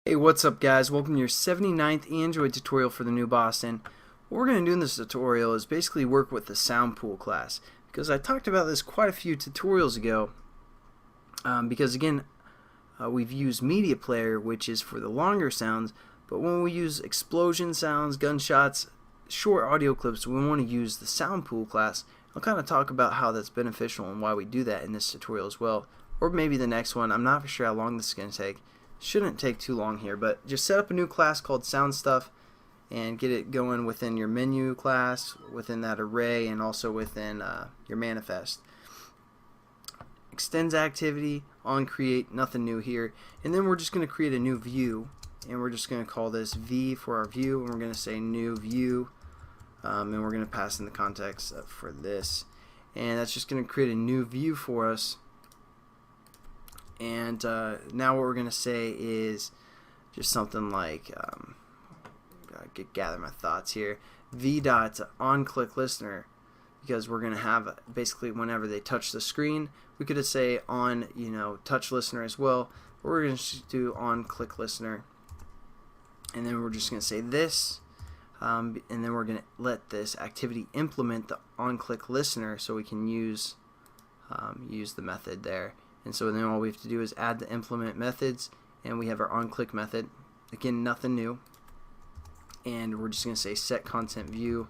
Hey, what's up guys? Welcome to your 79th Android tutorial for the new Boston. What we're going to do in this tutorial is basically work with the SoundPool class, because I talked about this quite a few tutorials ago, because again, we've used Media Player, which is for the longer sounds, but when we use explosion sounds, gunshots, short audio clips, we want to use the SoundPool class. I'll kind of talk about how that's beneficial and why we do that in this tutorial as well, or maybe the next one. I'm not for sure how long this is going to take. Shouldn't take too long here, but just set up a new class called Sound Stuff and get it going within your menu class, within that array, and also within your manifest. Extends activity on create, nothing new here, and then we're just going to create a new view, and we're just going to call this V for our view, and we're going to say new view, and we're going to pass in the context for this, and that's just going to create a new view for us. And now what we're going to say is just something like, gather my thoughts here, v dot on click listener, because we're going to have basically whenever they touch the screen, we could say on touch listener as well, but we're going to do on click listener, and then we're just going to say this, and then we're going to let this activity implement the on click listener so we can use the method there. And so then all we have to do is add the implement methods, and we have our onClick method. Again, nothing new. And we're just going to say set content view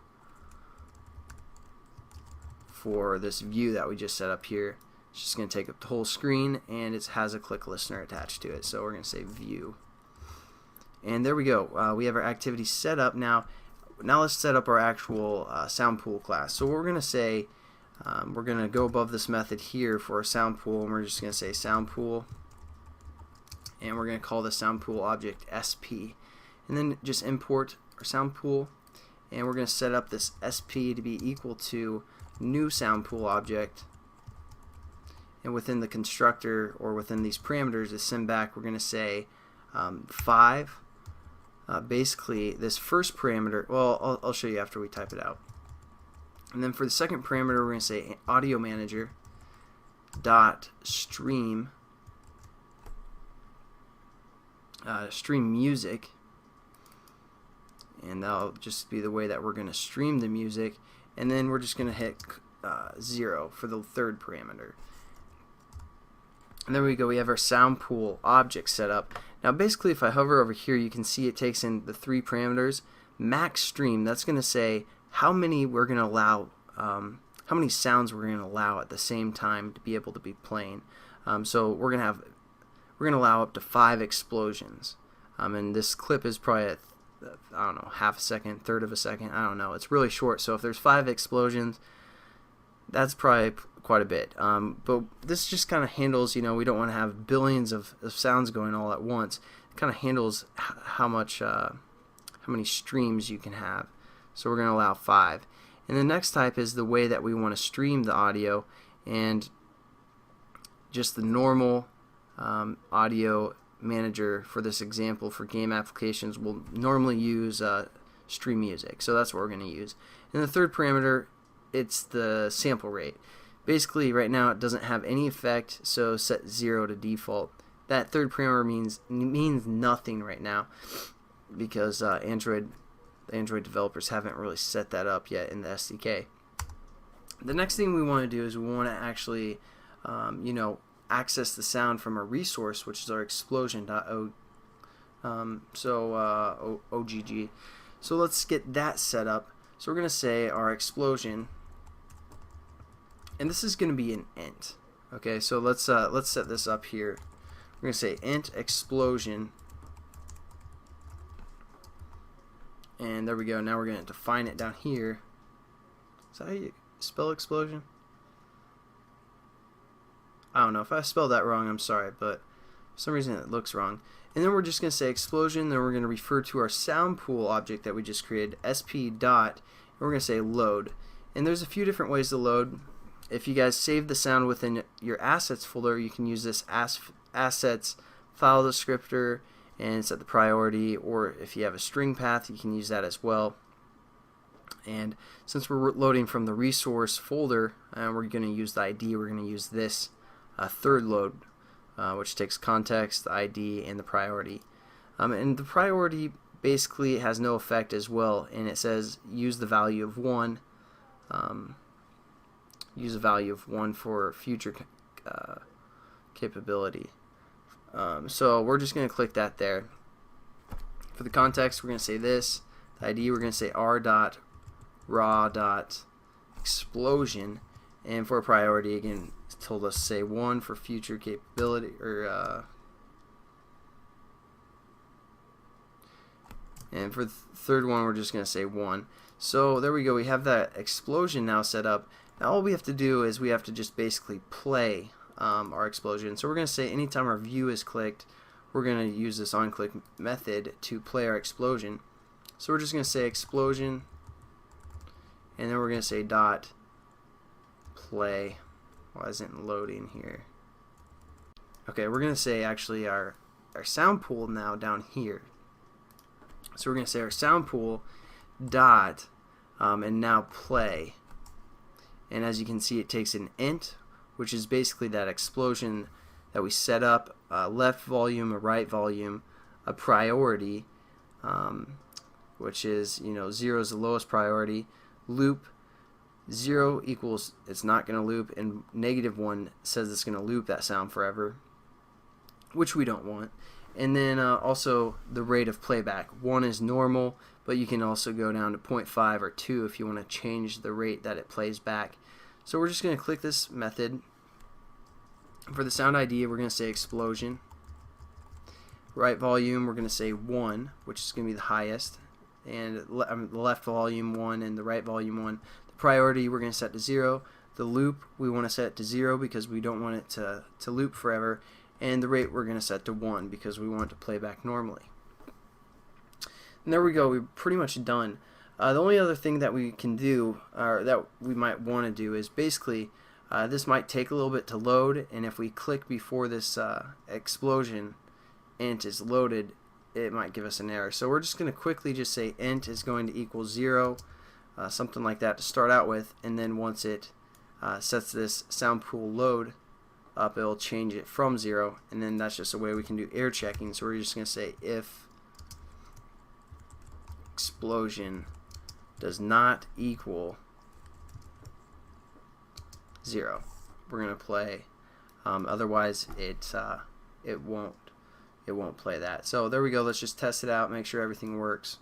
for this view that we just set up here. It's just going to take up the whole screen, and it has a click listener attached to it. So we're going to say view. And there we go. We have our activity set up. Now let's set up our actual SoundPool class. So what we're going to say, we're going to go above this method here for a SoundPool, and we're just going to say SoundPool, and we're going to call the SoundPool object SP, and then just import our SoundPool, and we're going to set up this SP to be equal to new SoundPool object, and within the constructor or within these parameters to send back, we're going to say 5. Basically this first parameter, well, I'll show you after we type it out. And then for the second parameter, we're going to say audio manager dot stream music, and that'll just be the way that we're going to stream the music. And then we're just going to hit 0 for the third parameter. And there we go. We have our SoundPool object set up. Now basically, if I hover over here, you can see it takes in the 3 parameters. Max stream, that's going to say how many we're going to allow, how many sounds we're going to allow at the same time to be able to be playing. So we're going to allow up to 5 explosions. And this clip is probably at, I don't know, half a second, third of a second, I don't know. It's really short. So if there's 5 explosions, that's probably quite a bit. But this just kind of handles, we don't want to have billions of sounds going all at once. It kind of handles how many streams you can have. So we're going to allow 5. And the next type is the way that we want to stream the audio, and just the normal audio manager for this example for game applications will normally use stream music. So that's what we're going to use. And the third parameter, it's the sample rate. Basically right now it doesn't have any effect, so set 0 to default. That third parameter means nothing right now, because the Android developers haven't really set that up yet in the SDK. The next thing we want to do is we want to actually access the sound from a resource, which is our explosion.ogg. So let's get that set up. So we're going to say our explosion, and this is going to be an int. Okay, so let's set this up here. We're going to say int explosion. And there we go. Now we're going to define it down here. Is that how you spell explosion? I don't know. If I spelled that wrong, I'm sorry, but for some reason it looks wrong. And then we're just going to say explosion, then we're going to refer to our SoundPool object that we just created, sp dot, and we're going to say load. And there's a few different ways to load. If you guys save the sound within your assets folder, you can use this assets file descriptor and set the priority, or if you have a string path, you can use that as well. And since we're loading from the resource folder, and we're going to use the ID, we're going to use this third load, which takes context, the ID, and the priority. And the priority basically has no effect as well, and it says use the value of 1. Use a value of 1 for future capability. So we're just going to click that there. For the context, we're going to say this. The ID, we're going to say r.raw.explosion. And for a priority, again, it's told us to say 1 for future capability, or and for the third one, we're just going to say 1. So there we go. We have that explosion now set up. Now all we have to do is we have to just basically play our explosion. So we're going to say anytime our view is clicked, we're going to use this onClick method to play our explosion. So we're just going to say explosion, and then we're going to say dot play. Why isn't it loading here? Okay, we're going to say actually our SoundPool now down here. So we're going to say our SoundPool dot and now play. And as you can see, it takes an int, which is basically that explosion that we set up, left volume, a right volume, a priority, which is, 0 is the lowest priority, loop, 0 equals it's not going to loop, and -1 says it's going to loop that sound forever, which we don't want. And then also the rate of playback. 1 is normal, but you can also go down to 0.5 or 2 if you want to change the rate that it plays back. So we're just going to click this method. For the sound ID, we're going to say explosion. Right volume, we're going to say 1, which is going to be the highest. And the left volume 1 and the right volume 1. The priority, we're going to set to 0. The loop, we want to set to 0 because we don't want it to loop forever. And the rate we're going to set to 1 because we want it to play back normally. And there we go, we're pretty much done. The only other thing that we can do, or that we might want to do, is basically this might take a little bit to load, and if we click before this explosion int is loaded, it might give us an error. So we're just going to quickly just say int is going to equal 0, something like that to start out with, and then once it sets this SoundPool load up, it'll change it from 0, and then that's just a way we can do error checking. So we're just going to say if explosion does not equal 0, we're going to play. Otherwise, it won't play that. So there we go. Let's just test it out, make sure everything works.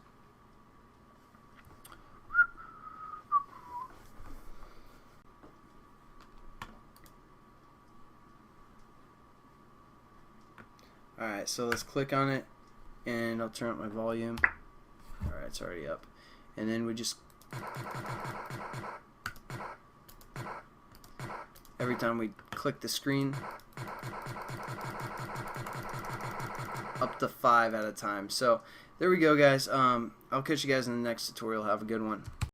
Alright, so let's click on it, and I'll turn up my volume. Alright, it's already up. And then we just, every time we click the screen, up to 5 at a time. So there we go, guys. I'll catch you guys in the next tutorial. Have a good one.